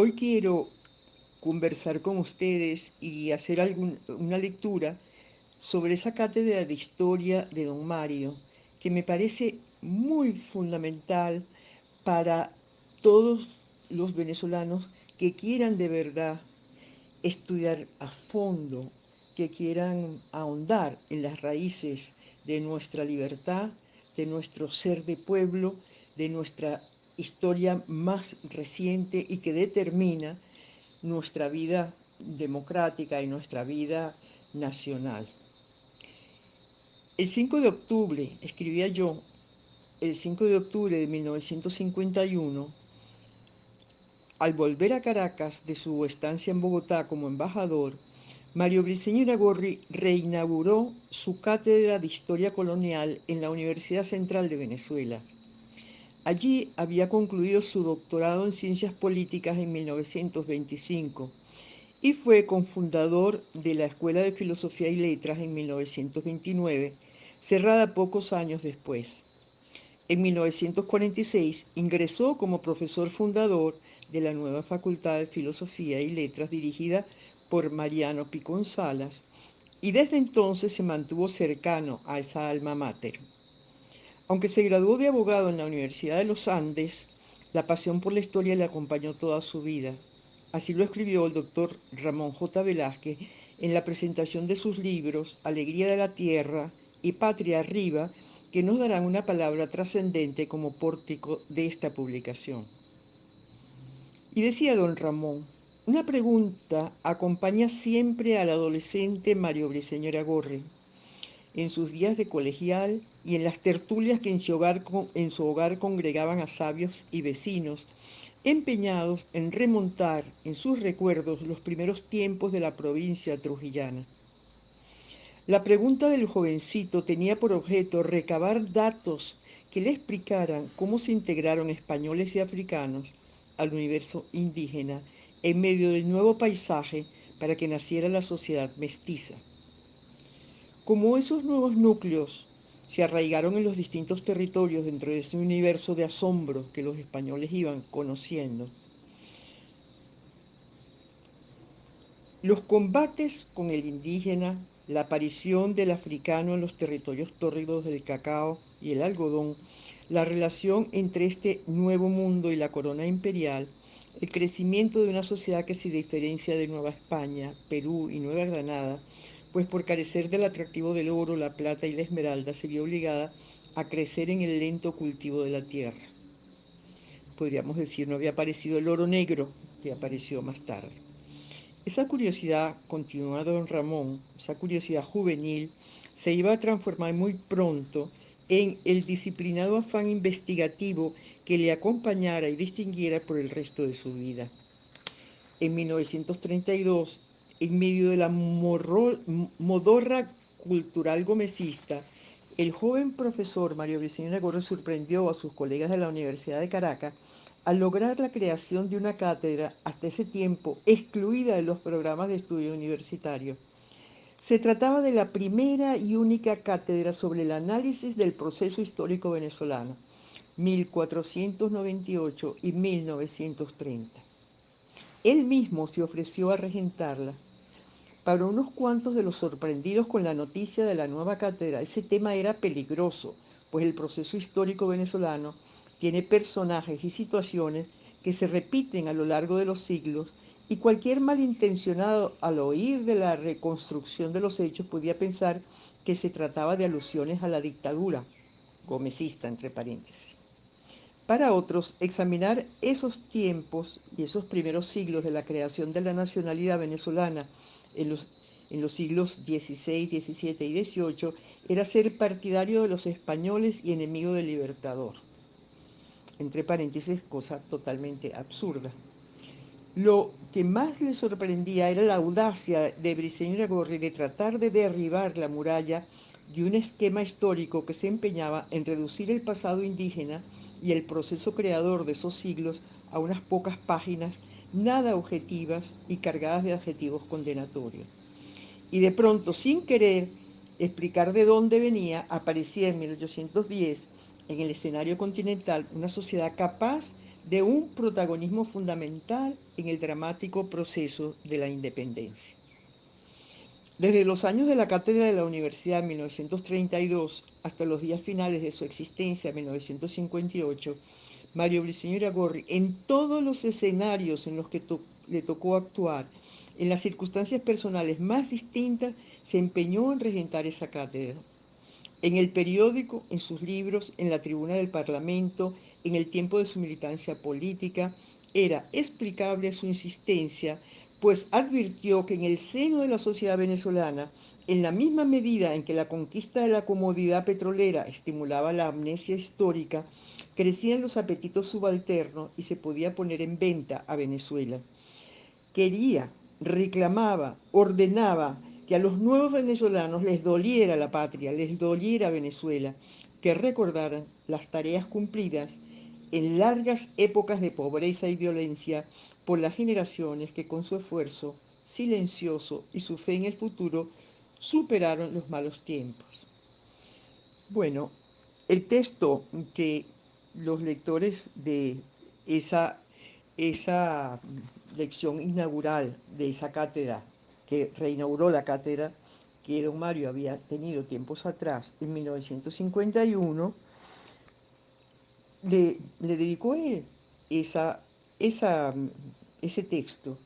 Hoy quiero conversar con ustedes y hacer una lectura sobre esa cátedra de historia de don Mario, que me parece muy fundamental para todos los venezolanos que quieran de verdad estudiar a fondo, que quieran ahondar en las raíces de nuestra libertad, de nuestro ser de pueblo, de nuestra historia más reciente y que determina nuestra vida democrática y nuestra vida nacional. El 5 de octubre, escribía yo, el 5 de octubre de 1951, al volver a Caracas de su estancia en Bogotá como embajador, Mario Briceño Iragorri reinauguró su cátedra de Historia Colonial en la Universidad Central de Venezuela. Allí había concluido su doctorado en Ciencias Políticas en 1925 y fue cofundador de la Escuela de Filosofía y Letras en 1929, cerrada pocos años después. En 1946 ingresó como profesor fundador de la nueva Facultad de Filosofía y Letras dirigida por Mariano Picón Salas y desde entonces se mantuvo cercano a esa alma mater. Aunque se graduó de abogado en la Universidad de los Andes, la pasión por la historia le acompañó toda su vida. Así lo escribió el doctor Ramón J. Velázquez en la presentación de sus libros Alegría de la Tierra y Patria Arriba, que nos darán una palabra trascendente como pórtico de esta publicación. Y decía don Ramón, una pregunta acompaña siempre al adolescente Mario Briceño Iragorri en sus días de colegial y en las tertulias que en su hogar congregaban a sabios y vecinos, empeñados en remontar en sus recuerdos los primeros tiempos de la provincia trujillana. La pregunta del jovencito tenía por objeto recabar datos que le explicaran cómo se integraron españoles y africanos al universo indígena en medio del nuevo paisaje para que naciera la sociedad mestiza. Como esos nuevos núcleos se arraigaron en los distintos territorios dentro de ese universo de asombro que los españoles iban conociendo, los combates con el indígena, la aparición del africano en los territorios tórridos del cacao y el algodón, la relación entre este nuevo mundo y la corona imperial, el crecimiento de una sociedad que se diferencia de Nueva España, Perú y Nueva Granada, pues por carecer del atractivo del oro, la plata y la esmeralda se vio obligada a crecer en el lento cultivo de la tierra. Podríamos decir, no había aparecido el oro negro, que apareció más tarde. Esa curiosidad, continúa don Ramón, esa curiosidad juvenil, se iba a transformar muy pronto en el disciplinado afán investigativo que le acompañara y distinguiera por el resto de su vida. En 1932, en medio de la modorra cultural gomecista, el joven profesor Mario Briceño Iragorri sorprendió a sus colegas de la Universidad de Caracas al lograr la creación de una cátedra hasta ese tiempo excluida de los programas de estudio universitario. Se trataba de la primera y única cátedra sobre el análisis del proceso histórico venezolano, 1498 y 1930. Él mismo se ofreció a regentarla. Para unos cuantos de los sorprendidos con la noticia de la nueva cátedra, ese tema era peligroso, pues el proceso histórico venezolano tiene personajes y situaciones que se repiten a lo largo de los siglos y cualquier malintencionado al oír de la reconstrucción de los hechos podía pensar que se trataba de alusiones a la dictadura, gomecista entre paréntesis. Para otros, examinar esos tiempos y esos primeros siglos de la creación de la nacionalidad venezolana en los, en los siglos XVI, XVII y XVIII era ser partidario de los españoles y enemigo del libertador. Entre paréntesis, cosa totalmente absurda. Lo que más le sorprendía era la audacia de Briceño Iragorri de tratar de derribar la muralla de un esquema histórico que se empeñaba en reducir el pasado indígena y el proceso creador de esos siglos a unas pocas páginas nada objetivas y cargadas de adjetivos condenatorios. Y de pronto, sin querer explicar de dónde venía, aparecía en 1810 en el escenario continental una sociedad capaz de un protagonismo fundamental en el dramático proceso de la independencia. Desde los años de la cátedra de la universidad en 1932 hasta los días finales de su existencia en 1958, Mario Briceño Iragorri, en todos los escenarios en los que le tocó actuar, en las circunstancias personales más distintas, se empeñó en regentar esa cátedra. En el periódico, en sus libros, en la tribuna del Parlamento, en el tiempo de su militancia política, era explicable su insistencia, pues advirtió que en el seno de la sociedad venezolana, en la misma medida en que la conquista de la comodidad petrolera estimulaba la amnesia histórica, crecían los apetitos subalternos y se podía poner en venta a Venezuela. Quería, reclamaba, ordenaba que a los nuevos venezolanos les doliera la patria, les doliera Venezuela, que recordaran las tareas cumplidas en largas épocas de pobreza y violencia por las generaciones que con su esfuerzo silencioso y su fe en el futuro superaron los malos tiempos. Bueno, el texto que los lectores de esa lección inaugural de esa cátedra, que reinauguró la cátedra que don Mario había tenido tiempos atrás, en 1951, le dedicó él esa, esa, ese texto